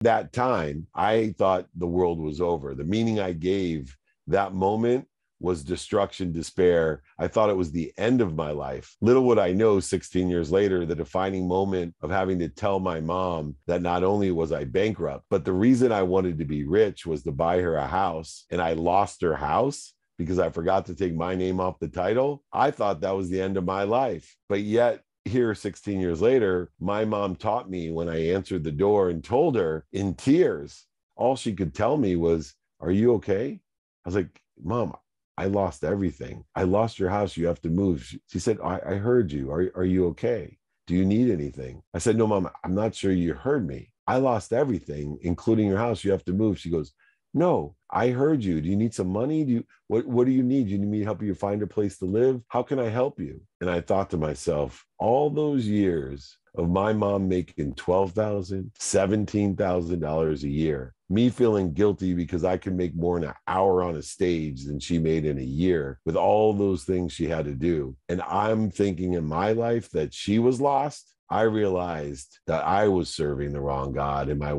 that time, I thought the world was over. The meaning I gave that moment was destruction, despair. I thought it was the end of my life. Little would I know 16 years later, the defining moment of having to tell my mom that not only was I bankrupt, but the reason I wanted to be rich was to buy her a house, and I lost her house because I forgot to take my name off the title. I thought that was the end of my life. But yet, here 16 years later, my mom taught me when I answered the door and told her in tears, all she could tell me was, "Are you okay?" I was like, "Mom, I lost everything. I lost your house. You have to move." She said, I heard you. Are you okay? Do you need anything? I said, "No, Mom, I'm not sure you heard me. I lost everything, including your house. You have to move." She goes, "No, I heard you. Do you need some money? What do you need? Do you need me to help you find a place to live? How can I help you?" And I thought to myself, all those years of my mom making $12,000, $17,000 a year, me feeling guilty because I could make more in an hour on a stage than she made in a year with all those things she had to do. And I'm thinking in my life that she was lost. I realized that I was serving the wrong God, and my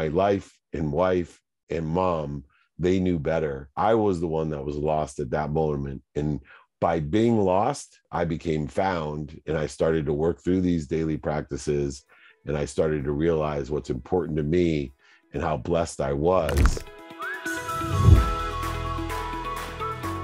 life and wife and mom, they knew better. I was the one that was lost at that moment. And by being lost, I became found, and I started to work through these daily practices, and I started to realize what's important to me and how blessed I was.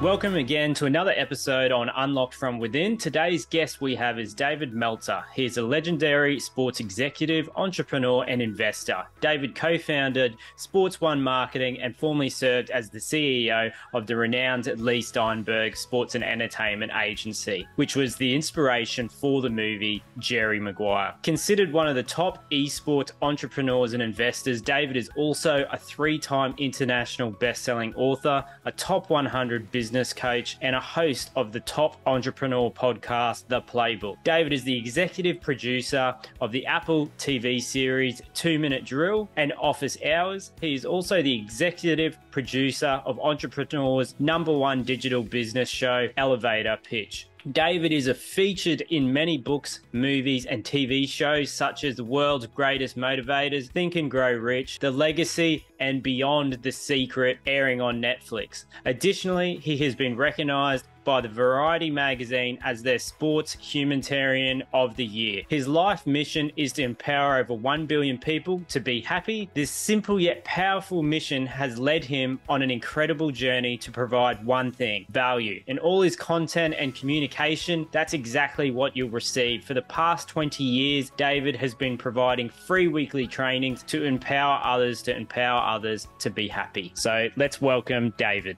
Welcome again to another episode on Unlocked from Within. Today's guest we have is David Meltzer. He is a legendary sports executive, entrepreneur, and investor. David co-founded Sports One Marketing and formerly served as the CEO of the renowned Leigh Steinberg Sports and Entertainment Agency, which was the inspiration for the movie Jerry Maguire. Considered one of the top esports entrepreneurs and investors, David is also a 3-time international best-selling author, a top 100 business coach, and a host of the top entrepreneur podcast, The Playbook. David is the executive producer of the Apple TV series 2 Minute Drill and Office Hours. He is also the executive producer of Entrepreneur's #1 digital business show, Elevator Pitch. David is featured in many books, movies, and TV shows such as The World's Greatest Motivators, Think and Grow Rich, The Legacy, and Beyond the Secret, airing on Netflix. Additionally, he has been recognized by the Variety magazine as their Sports Humanitarian of the Year. His life mission is to empower over 1 billion people to be happy. This simple yet powerful mission has led him on an incredible journey to provide one thing: value. In all his content and communication, that's exactly what you'll receive. For the past 20 years, David has been providing free weekly trainings to empower others to be happy. So let's welcome David.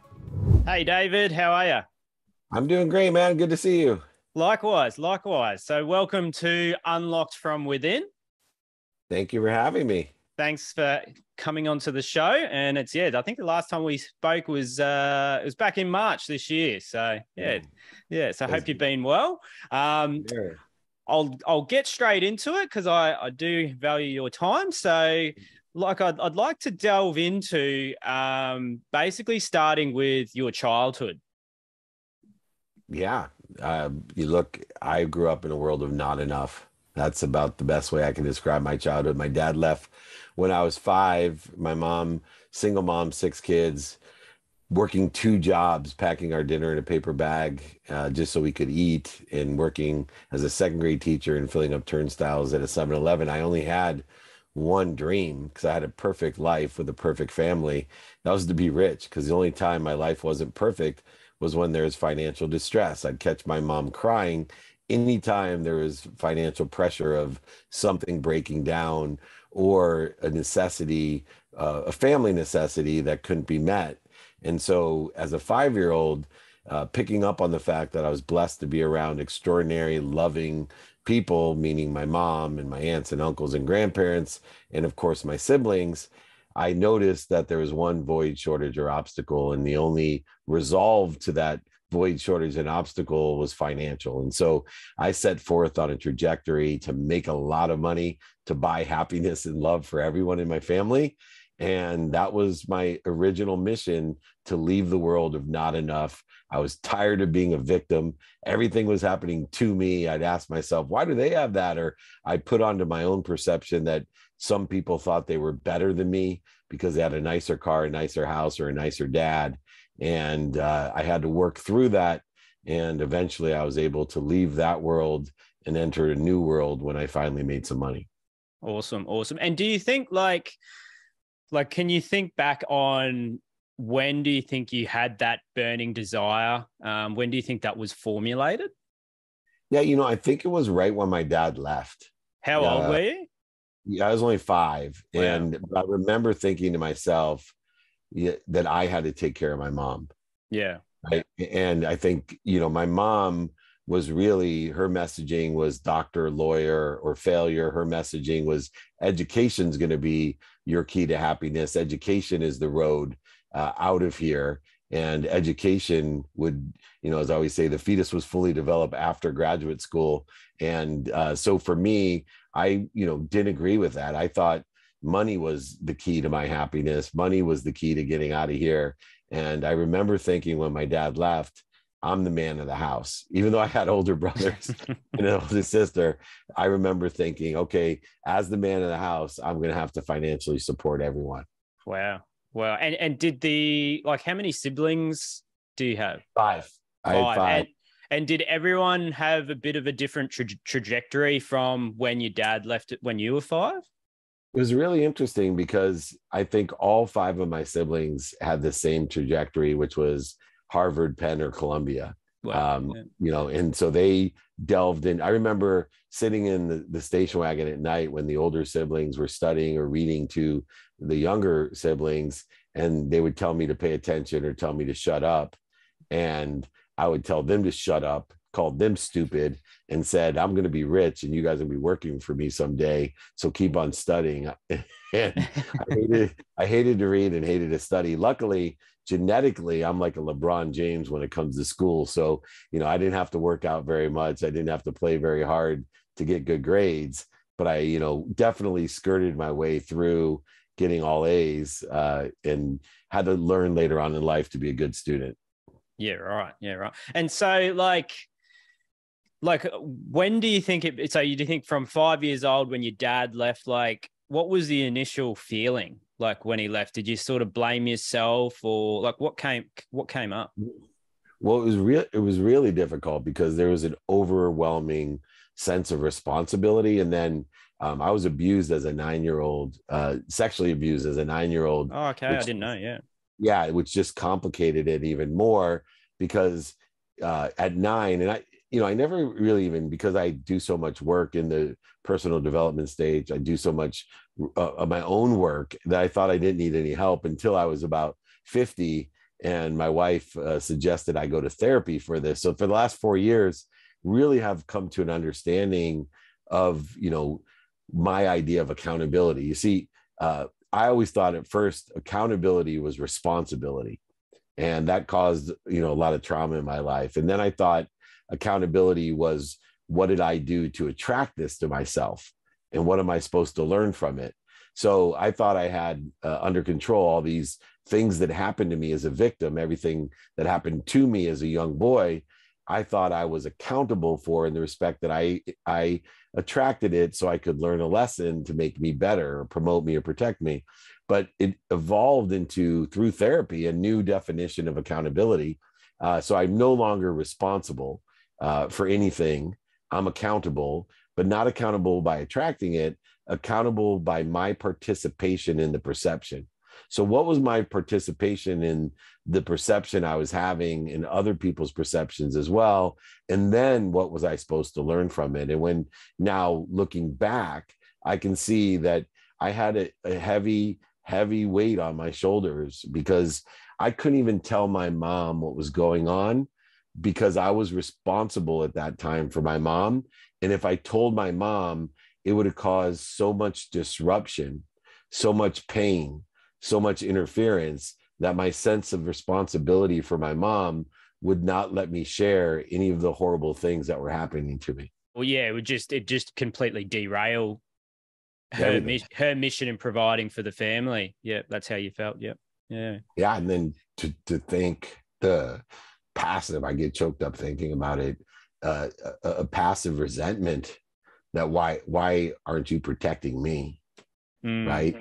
Hey David, how are you? I'm doing great, man. Good to see you. Likewise. So welcome to Unlocked from Within. Thank you for having me. Thanks for coming onto the show. And I think the last time we spoke was it was back in March this year. So yeah. So I hope you've been well. Sure. I'll get straight into it because I do value your time. So I'd like to delve into basically starting with your childhood. Yeah. I grew up in a world of not enough. That's about the best way I can describe my childhood. My dad left when I was 5. My mom, single mom, 6 kids, working 2 jobs, packing our dinner in a paper bag just so we could eat, and working as a 2nd grade teacher and filling up turnstiles at a 7-Eleven. I only had one dream because I had a perfect life with a perfect family. That was to be rich, because the only time my life wasn't perfect was when there was financial distress. I'd catch my mom crying anytime there was financial pressure of something breaking down or a necessity, a family necessity that couldn't be met. And so as a 5-year-old, picking up on the fact that I was blessed to be around extraordinary, loving people, meaning my mom and my aunts and uncles and grandparents, and of course my siblings, I noticed that there was one void, shortage, or obstacle, and the only resolve to that void, shortage, and obstacle was financial. And so I set forth on a trajectory to make a lot of money, to buy happiness and love for everyone in my family. And that was my original mission, to leave the world of not enough. I was tired of being a victim. Everything was happening to me. I'd ask myself, why do they have that? Or I put onto my own perception that Some people thought they were better than me because they had a nicer car, a nicer house, or a nicer dad. And I had to work through that. And eventually I was able to leave that world and enter a new world when I finally made some money. Awesome. Awesome. And do you think can you think back on when do you think you had that burning desire? When do you think that was formulated? Yeah, I think it was right when my dad left. How old were you? Yeah, I was only 5. Wow. And I remember thinking to myself that I had to take care of my mom. Yeah. Right? And I think, my mom was really, her messaging was doctor, lawyer, or failure. Her messaging was education's going to be your key to happiness. Education is the road out of here. And education would, as I always say, the fetus was fully developed after graduate school. And so for me, I, didn't agree with that. I thought money was the key to my happiness. Money was the key to getting out of here. And I remember thinking when my dad left, I'm the man of the house. Even though I had older brothers and an older sister, I remember thinking, okay, as the man of the house, I'm going to have to financially support everyone. Wow. Wow. And did how many siblings do you have? 5. I had 5. And did everyone have a bit of a different trajectory from when your dad left it when you were 5? It was really interesting because I think all 5 of my siblings had the same trajectory, which was Harvard, Penn, or Columbia. Wow. And so they delved in. I remember sitting in the station wagon at night when the older siblings were studying or reading to the younger siblings, and they would tell me to pay attention or tell me to shut up. And I would tell them to shut up, called them stupid, and said, I'm going to be rich and you guys will be working for me someday. So keep on studying. And I hated to read and hated to study. Luckily, genetically, I'm like a LeBron James when it comes to school. So, I didn't have to work out very much. I didn't have to play very hard to get good grades, but I, definitely skirted my way through getting all A's and had to learn later on in life to be a good student. Yeah, right. Yeah, right. And so when do you think do you think from 5 years old when your dad left, what was the initial feeling when he left? Did you sort of blame yourself or what came up? Well, it was really difficult because there was an overwhelming sense of responsibility. And then I was abused as a 9-year-old, sexually abused as a 9-year-old. Oh, okay. I didn't know. Yeah. Yeah, which just complicated it even more because at 9, and I never really even, because I do so much work in the personal development stage, I do so much of my own work that I thought I didn't need any help until I was about 50. And my wife suggested I go to therapy for this. So for the last 4 years, really have come to an understanding of, my idea of accountability. You see, I always thought at first accountability was responsibility. And that caused, a lot of trauma in my life. And then I thought accountability was, what did I do to attract this to myself? And what am I supposed to learn from it? So I thought I had under control all these things that happened to me as a victim, everything that happened to me as a young boy. I thought I was accountable for in the respect that I attracted it so I could learn a lesson to make me better or promote me or protect me. But it evolved into, through therapy, a new definition of accountability. So I'm no longer responsible for anything. I'm accountable, but not accountable by attracting it, accountable by my participation in the perception. So what was my participation in the perception I was having in other people's perceptions as well? And then what was I supposed to learn from it? And when now looking back, I can see that I had a heavy weight on my shoulders because I couldn't even tell my mom what was going on because I was responsible at that time for my mom. And if I told my mom, it would have caused so much disruption, so much pain, so much interference that my sense of responsibility for my mom would not let me share any of the horrible things that were happening to me. Well, yeah, it just completely derail her mission in providing for the family. Yeah, that's how you felt. Yep. Yeah. Yeah. And then to think the passive, I get choked up thinking about it, a passive resentment that why aren't you protecting me? Mm. right?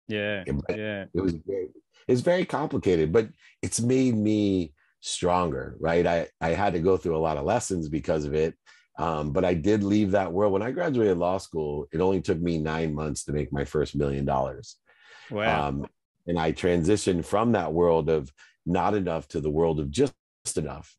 Yeah. But Yeah. it's very complicated, but it's made me stronger, right? I had to go through a lot of lessons because of it. But I did leave that world. When I graduated law school, it only took me 9 months to make my first $1 million. Wow. Um, and I transitioned from that world of not enough to the world of just enough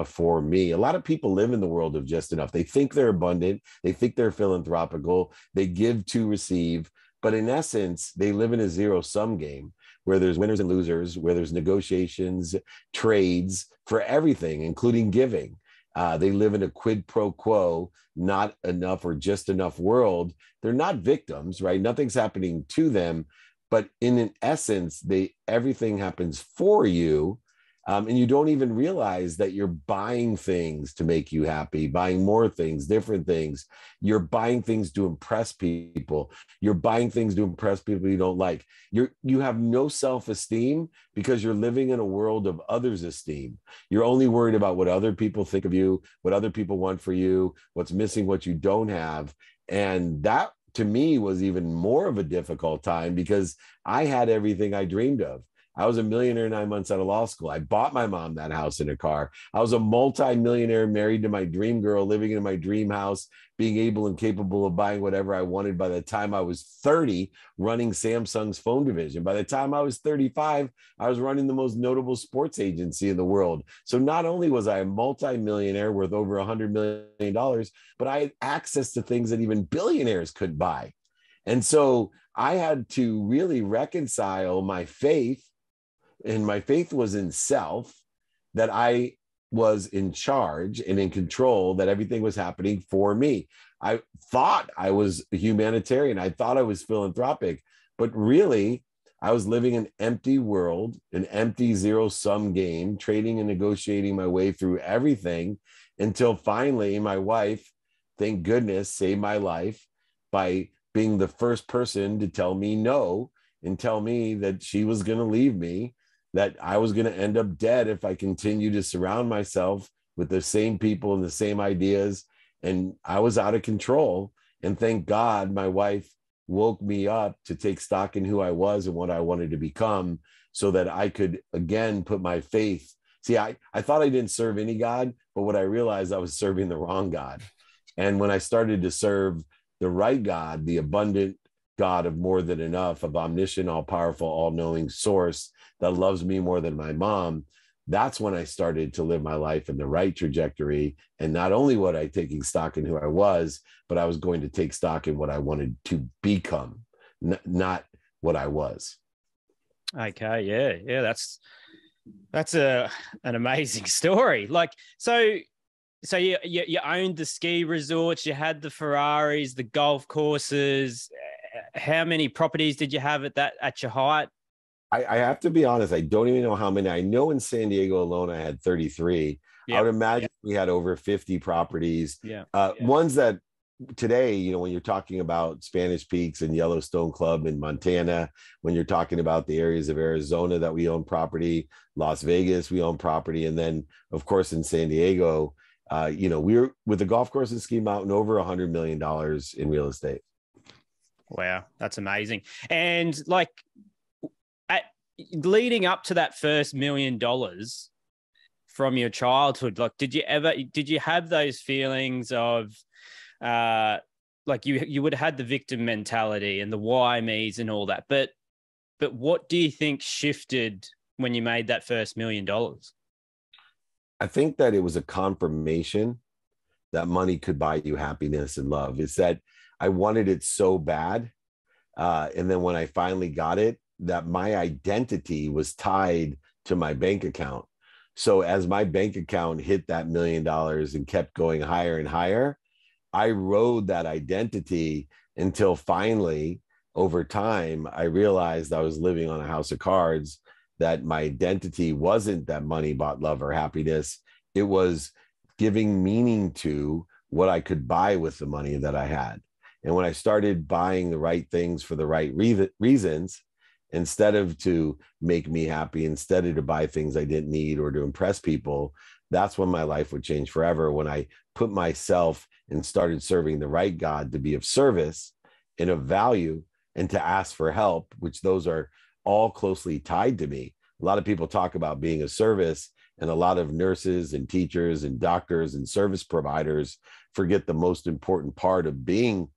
for me. A lot of people live in the world of just enough. They think they're abundant, they think they're philanthropical, they give to receive, but in essence, they live in a zero sum game where there's winners and losers, where there's negotiations, trades for everything, including giving. They live in a quid pro quo, not enough or just enough world. They're not victims, right? Nothing's happening to them, but in an essence, everything happens for you. And you don't even realize that you're buying things to make you happy, buying more things, different things. You're buying things to impress people. You're buying things to impress people you don't like. You have no self-esteem because you're living in a world of others' esteem. You're only worried about what other people think of you, what other people want for you, what's missing, what you don't have. And that, to me, was even more of a difficult time because I had everything I dreamed of. I was a millionaire 9 months out of law school. I bought my mom that house and a car. I was a multi-millionaire married to my dream girl, living in my dream house, being able and capable of buying whatever I wanted by the time I was 30, running Samsung's phone division. By the time I was 35, I was running the most notable sports agency in the world. So not only was I a multi-millionaire worth over $100 million, but I had access to things that even billionaires could buy. And so I had to really reconcile my faith, and my faith was in self, that I was in charge and in control, that everything was happening for me. I thought I was a humanitarian. I thought I was philanthropic, but really I was living an empty world, an empty zero-sum game, trading and negotiating my way through everything until finally my wife, thank goodness, saved my life by being the first person to tell me no and tell me that she was going to leave me, that I was going to end up dead if I continued to surround myself with the same people and the same ideas. And I was out of control. And thank God my wife woke me up to take stock in who I was and what I wanted to become so that I could, again, put my faith. See, I thought I didn't serve any God, but what I realized, I was serving the wrong God. And when I started to serve the right God, the abundant God of more than enough, of omniscient, all-powerful, all-knowing source that loves me more than my mom, that's when I started to live my life in the right trajectory. And not only was I taking stock in who I was, but I was going to take stock in what I wanted to become, not what I was. Okay. Yeah. Yeah. That's an amazing story. Like, so you owned the ski resorts, you had the Ferraris, the golf courses. How many properties did you have at your height? I have to be honest, I don't even know how many. I know in San Diego alone, I had 33. I would imagine we had over 50 properties. Ones that today, when you're talking about Spanish Peaks and Yellowstone Club in Montana, when you're talking about the areas of Arizona that we own property, Las Vegas, we own property. And then, of course, in San Diego, we're with the golf course and ski mountain over $100 million in real estate. Wow, that's amazing. And like, leading up to that first $1 million from your childhood, like, did you have those feelings of, like you would have had the victim mentality and the why me's and all that, but what do you think shifted when you made that first $1 million? I think that it was a confirmation that money could buy you happiness and love. It's that I wanted it so bad. And then when I finally got it, that my identity was tied to my bank account. So as my bank account hit that $1 million and kept going higher and higher, I rode that identity until finally, over time, I realized I was living on a house of cards, that my identity wasn't that money bought love or happiness. It was giving meaning to what I could buy with the money that I had. And when I started buying the right things for the right reasons, instead of to make me happy, instead of to buy things I didn't need or to impress people, that's when my life would change forever. When I put myself and started serving the right God to be of service and of value, and to ask for help, which those are all closely tied to me. A lot of people talk about being a service, and a lot of nurses and teachers and doctors and service providers forget the most important part of being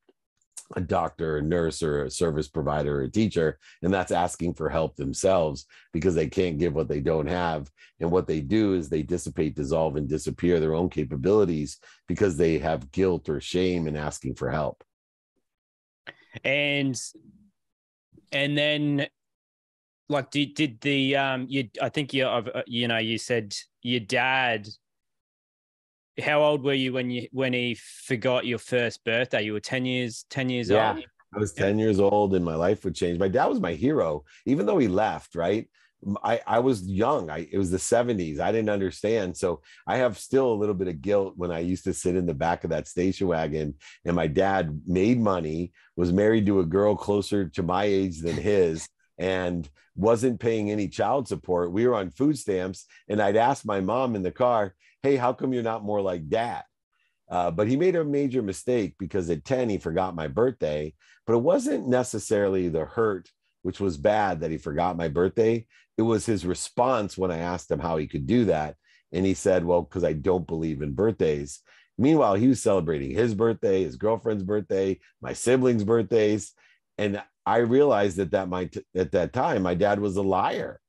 a doctor, a nurse, or a service provider, or a teacher, and that's asking for help themselves, because they can't give what they don't have. And what they do is they dissipate, dissolve, and disappear their own capabilities because they have guilt or shame in asking for help. And then, like, did the I think you said your dad. How old were you when he forgot your first birthday? You were 10 years Yeah, old? I was 10 years old and my life would change. My dad was my hero, even though he left, right? I was young. It was the 70s. I didn't understand. So I have still a little bit of guilt when I used to sit in the back of that station wagon and my dad made money, was married to a girl closer to my age than his, and wasn't paying any child support. We were on food stamps, and I'd ask my mom in the car, hey, how come you're not more like dad? But he made a major mistake, because at 10, he forgot my birthday, but it wasn't necessarily the hurt, which was bad, that he forgot my birthday. It was his response when I asked him how he could do that. And he said, well, because I don't believe in birthdays. Meanwhile, he was celebrating his birthday, his girlfriend's birthday, my siblings' birthdays. And I realized at that time, my dad was a liar,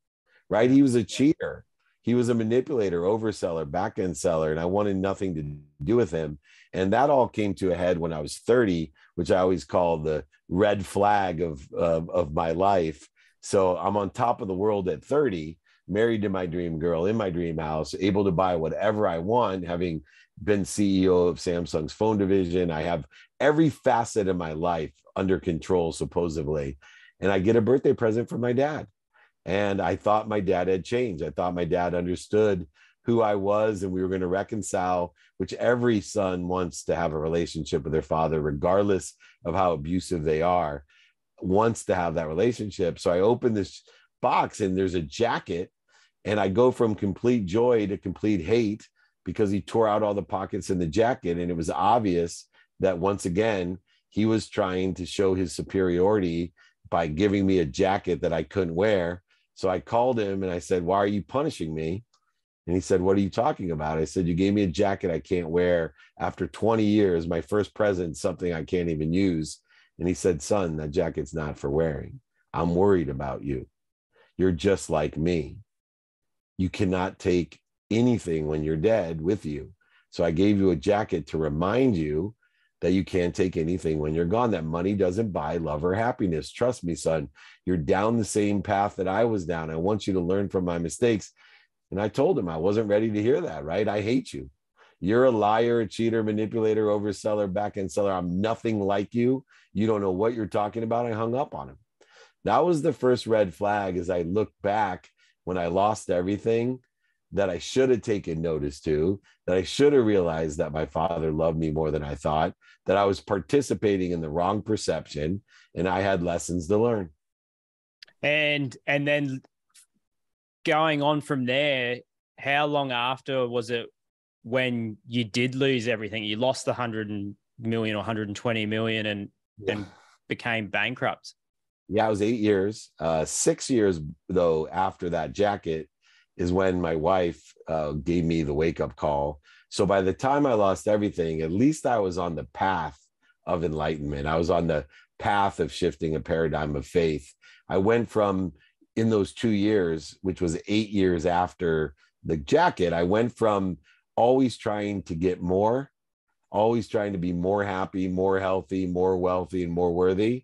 right? He was a cheater. He was a manipulator, overseller, back-end seller, and I wanted nothing to do with him. And that all came to a head when I was 30, which I always call the red flag of my life. So I'm on top of the world at 30, married to my dream girl, in my dream house, able to buy whatever I want, having been CEO of Samsung's phone division. I have every facet of my life under control, supposedly. And I get a birthday present from my dad. And I thought my dad had changed. I thought my dad understood who I was, and we were going to reconcile, which every son wants to have a relationship with their father, regardless of how abusive they are, wants to have that relationship. So I open this box and there's a jacket, and I go from complete joy to complete hate, because he tore out all the pockets in the jacket. And it was obvious that once again, he was trying to show his superiority by giving me a jacket that I couldn't wear. So I called him and I said, why are you punishing me? And he said, what are you talking about? I said, you gave me a jacket I can't wear after 20 years. My first present, something I can't even use. And he said, son, that jacket's not for wearing. I'm worried about you. You're just like me. You cannot take anything when you're dead with you. So I gave you a jacket to remind you that you can't take anything when you're gone, that money doesn't buy love or happiness. Trust me, son, you're down the same path that I was down. I want you to learn from my mistakes. And I told him I wasn't ready to hear that, right? I hate you. You're a liar, a cheater, manipulator, overseller, back-end seller. I'm nothing like you. You don't know what you're talking about. I hung up on him. That was the first red flag as I look back when I lost everything, that I should have taken notice to, that I should have realized that my father loved me more than I thought, that I was participating in the wrong perception, and I had lessons to learn. And then going on from there, how long after was it when you did lose everything? You lost the 100 million or 120 million and became bankrupt. Yeah, it was 8 years. 6 years, though, after that jacket is when my wife gave me the wake-up call. So by the time I lost everything, at least I was on the path of enlightenment. I was on the path of shifting a paradigm of faith. I went from, in those 2 years, which was 8 years after the jacket, I went from always trying to get more, always trying to be more happy, more healthy, more wealthy, and more worthy,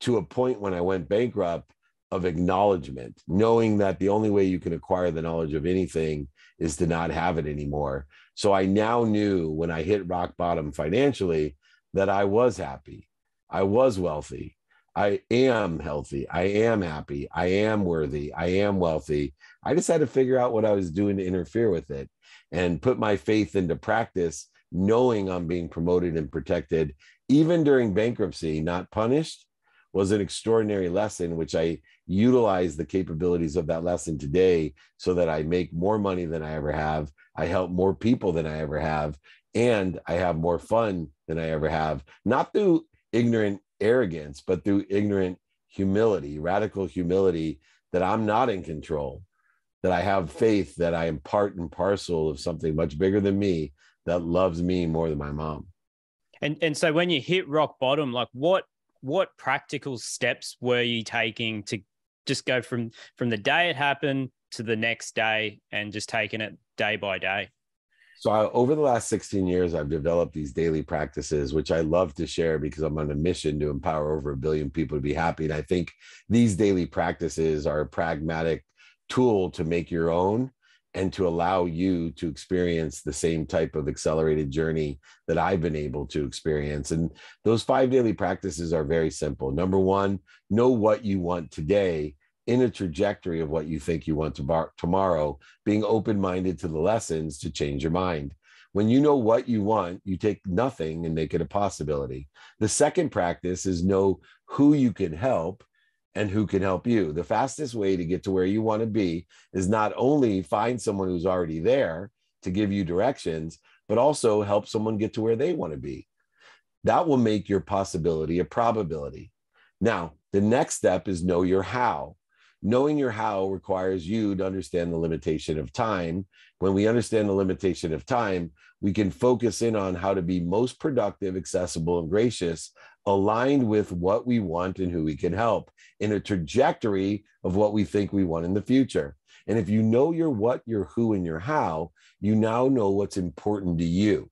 to a point when I went bankrupt of acknowledgement, knowing that the only way you can acquire the knowledge of anything is to not have it anymore. So I now knew when I hit rock bottom financially that I was happy, I was wealthy, I am healthy, I am happy, I am worthy, I am wealthy. I just had to figure out what I was doing to interfere with it and put my faith into practice, knowing I'm being promoted and protected, even during bankruptcy, not punished, was an extraordinary lesson, which I utilize the capabilities of that lesson today so that I make more money than I ever have. I help more people than I ever have. And I have more fun than I ever have, not through ignorant arrogance, but through ignorant humility, radical humility, that I'm not in control, that I have faith that I am part and parcel of something much bigger than me that loves me more than my mom. And so when you hit rock bottom, like what practical steps were you taking to just go from the day it happened to the next day and just taking it day by day? So over the last 16 years, I've developed these daily practices, which I love to share because I'm on a mission to empower over 1 billion people to be happy. And I think these daily practices are a pragmatic tool to make your own and to allow you to experience the same type of accelerated journey that I've been able to experience. And those 5 daily practices are very simple. Number one, know what you want today in a trajectory of what you think you want tomorrow, being open-minded to the lessons to change your mind. When you know what you want, you take nothing and make it a possibility. The second practice is know who you can help and who can help you. The fastest way to get to where you want to be is not only find someone who's already there to give you directions, but also help someone get to where they want to be. That will make your possibility a probability. Now, the next step is know your how. Knowing your how requires you to understand the limitation of time. When we understand the limitation of time, we can focus in on how to be most productive, accessible, and gracious, aligned with what we want and who we can help in a trajectory of what we think we want in the future. And if you know your what, your who, and your how, you now know what's important to you.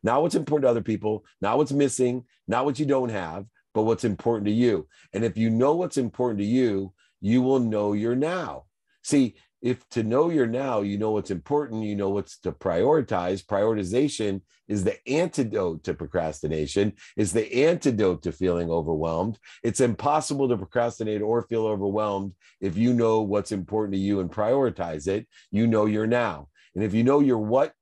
Not what's important to other people, not what's missing, not what you don't have, but what's important to you. And if you know what's important to you, you will know your now. See, if to know your now, you know what's important, you know what's to prioritize. Prioritization is the antidote to procrastination, is the antidote to feeling overwhelmed. It's impossible to procrastinate or feel overwhelmed if you know what's important to you and prioritize it. You know your now. And if you know your what,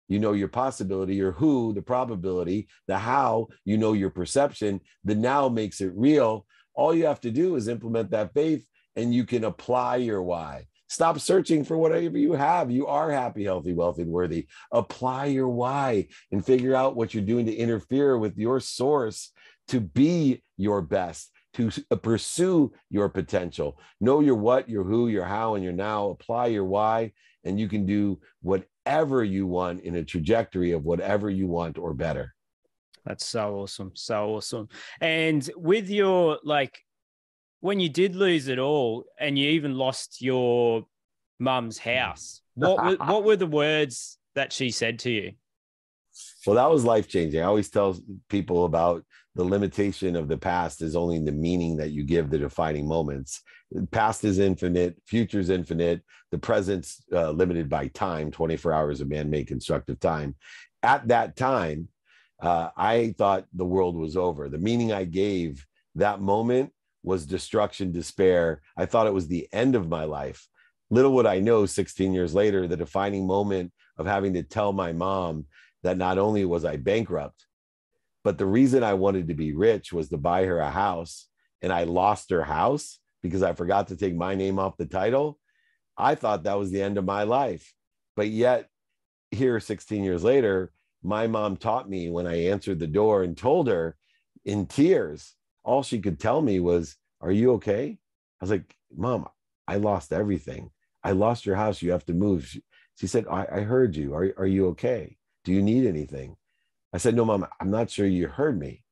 you know your possibility, your who, the probability, the how, you know your perception. The now makes it real. All you have to do is implement that faith, and you can apply your why. Stop searching for whatever you have. You are happy, healthy, wealthy, and worthy. Apply your why and figure out what you're doing to interfere with your source to be your best, to pursue your potential. Know your what, your who, your how, and your now. Apply your why, and you can do whatever you want in a trajectory of whatever you want or better. That's so awesome. So awesome. And with your, when you did lose it all and you even lost your mum's house, what were the words that she said to you? Well, that was life-changing. I always tell people about the limitation of the past is only the meaning that you give the defining moments. The past is infinite, future is infinite, the present's limited by time, 24 hours of man-made constructive time. At that time, I thought the world was over. The meaning I gave that moment was destruction, despair. I thought it was the end of my life. Little would I know 16 years later, the defining moment of having to tell my mom that not only was I bankrupt, but the reason I wanted to be rich was to buy her a house, and I lost her house because I forgot to take my name off the title. I thought that was the end of my life. But yet, here 16 years later, my mom taught me when I answered the door and told her in tears, all she could tell me was, "Are you okay?" I was like, "Mom, I lost everything. I lost your house. You have to move." She said, I heard you. Are you okay? Do you need anything?" I said, "No, Mom, I'm not sure you heard me.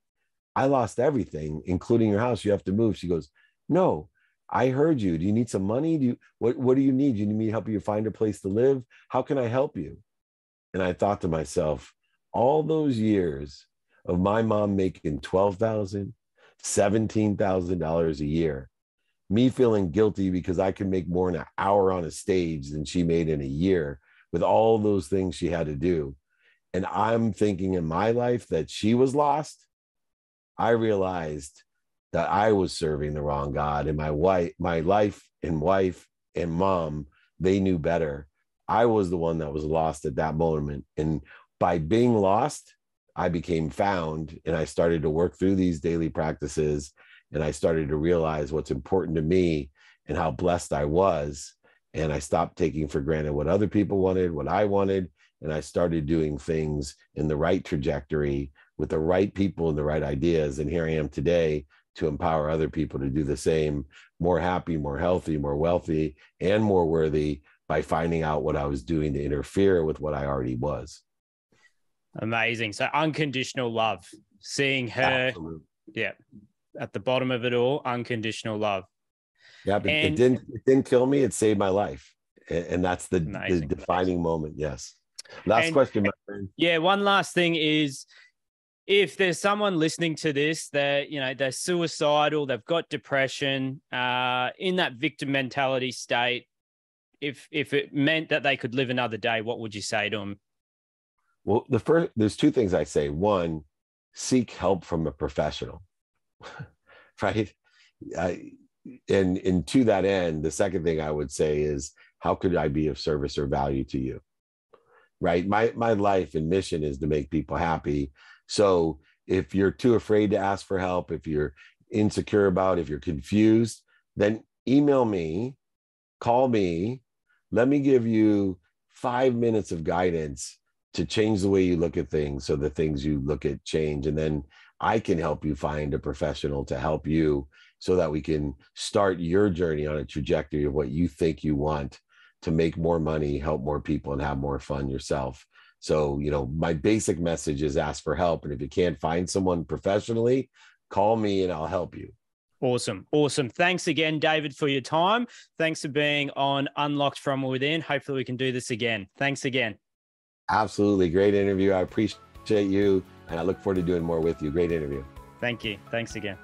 I lost everything, including your house. You have to move." She goes, "No, I heard you. Do you need some money? What do you need? Do you need me to help you find a place to live? How can I help you?" And I thought to myself, all those years of my mom making $12,000, $17,000 a year, me feeling guilty because I could make more in an hour on a stage than she made in a year with all those things she had to do. And I'm thinking in my life that she was lost. I realized that I was serving the wrong God, and my wife and mom, they knew better. I was the one that was lost at that moment. And by being lost, I became found, and I started to work through these daily practices, and I started to realize what's important to me and how blessed I was. And I stopped taking for granted what other people wanted, what I wanted, and I started doing things in the right trajectory with the right people and the right ideas. And here I am today to empower other people to do the same, more happy, more healthy, more wealthy, and more worthy by finding out what I was doing to interfere with what I already was. Amazing. So unconditional love, seeing her, Absolutely. yeah, at the bottom of it all, unconditional love. Yeah, but it didn't kill me. It saved my life. And that's the defining moment. Yes. Last question, my friend. Yeah. One last thing is, if there's someone listening to this that, they're suicidal, they've got depression, in that victim mentality state, if it meant that they could live another day, what would you say to them? Well, there's two things I say. One, seek help from a professional, right? And to that end, the second thing I would say is, how could I be of service or value to you? Right? My life and mission is to make people happy. So if you're too afraid to ask for help, if you're insecure about, if you're confused, then email me, call me, let me give you 5 minutes of guidance to change the way you look at things, so the things you look at change. And then I can help you find a professional to help you, so that we can start your journey on a trajectory of what you think you want to make more money, help more people, and have more fun yourself. So, my basic message is ask for help. And if you can't find someone professionally, call me and I'll help you. Awesome. Awesome. Thanks again, David, for your time. Thanks for being on Unlocked from Within. Hopefully we can do this again. Thanks again. Absolutely. Great interview. I appreciate you. And I look forward to doing more with you. Great interview. Thank you. Thanks again.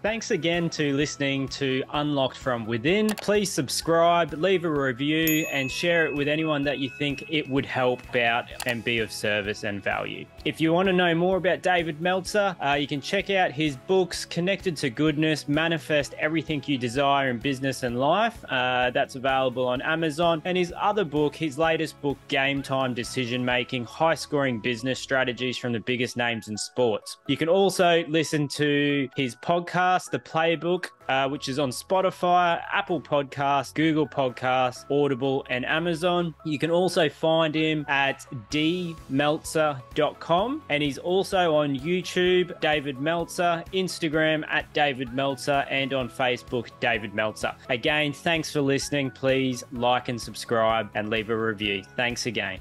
Thanks again to listening to Unlocked from Within. Please subscribe, leave a review, and share it with anyone that you think it would help out and be of service and value. If you want to know more about David Meltzer, you can check out his books, Connected to Goodness, Manifest Everything You Desire in Business and Life. That's available on Amazon. And his other book, his latest book, Game Time Decision Making, High-Scoring Business Strategies from the Biggest Names in Sports. You can also listen to his podcast, The Playbook, which is on Spotify, Apple Podcasts, Google Podcasts, Audible, and Amazon. You can also find him at dmeltzer.com, and he's also on YouTube, David Meltzer, Instagram at David Meltzer, and on Facebook, David Meltzer. Again, thanks for listening. Please like and subscribe and leave a review. Thanks again.